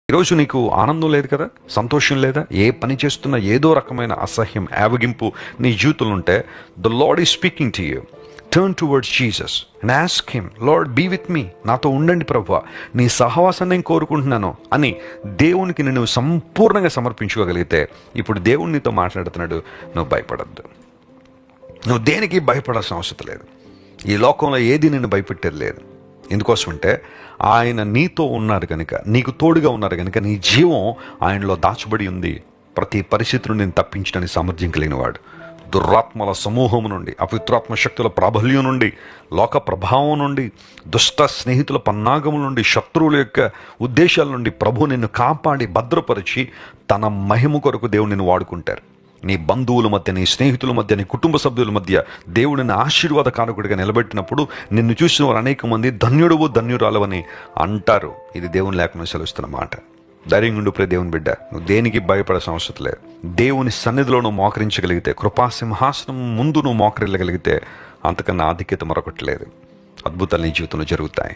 ఈరోజు నీకు ఆనందం లేదు కదా, సంతోషం లేదా, ఏ పని చేస్తున్నా ఏదో రకమైన అసహ్యం, యావగింపు నీ జీవితంలో ఉంటే, the Lord is speaking to you. Turn towards Jesus and ask him, Lord be with me, నాతో ఉండండి ప్రభువా, నీ సహవాసాన్ని నేను కోరుకుంటున్నాను అని దేవునికి నేను సంపూర్ణంగా సమర్పించుకోగలిగితే, ఇప్పుడు దేవుడు నీతో మాట్లాడుతున్నాడు, నువ్వు భయపడద్దు. నువ్వు దేనికి భయపడాల్సిన అవసరం లేదు. ఈ లోకంలో ఏది నిన్ను భయపెట్టేది లేదు. ఎందుకోసమంటే ఆయన నీతో ఉన్నారు కనుక, నీకు తోడుగా ఉన్నారు కనుక, నీ జీవం ఆయనలో దాచబడి ఉంది. ప్రతి పరిస్థితులను నేను తప్పించడానికి సామర్థ్యం కలిగినవాడు. దురాత్మల సమూహం నుండి, అపవిత్రాత్మ శక్తుల ప్రాబల్యం నుండి, లోక ప్రభావం నుండి, దుష్ట స్నేహితుల పన్నాగముల నుండి, శత్రువుల యొక్క ఉద్దేశాల నుండి ప్రభు నిన్ను కాపాడి భద్రపరిచి తన మహిమ కొరకు దేవుడు నిన్ను వాడుకుంటారు. నీ బంధువుల మధ్య, నీ స్నేహితుల మధ్య, నీ కుటుంబ సభ్యుల మధ్య దేవుడిని ఆశీర్వాద కారకుడిగా నిలబెట్టినప్పుడు నిన్ను చూసిన వారు అనేక మంది ధన్యుడువు ధన్యురాలవని అంటారు. ఇది దేవుని లేకుండా సెలవుస్తున్న మాట. ధైర్యంగా ఉండు ప్రియ దేవుని బిడ్డ, నువ్వు దేనికి భయపడాల్సిన అవసరం లేదు. దేవుని సన్నిధిలో నువ్వు మోకరించగలిగితే, కృపాసింహాసనం ముందు నువ్వు మోకరిల్లగలిగితే, అంతకన్నా ఆధిక్యత మరొకటి లేదు. అద్భుతాలు నీ జీవితంలో జరుగుతాయి.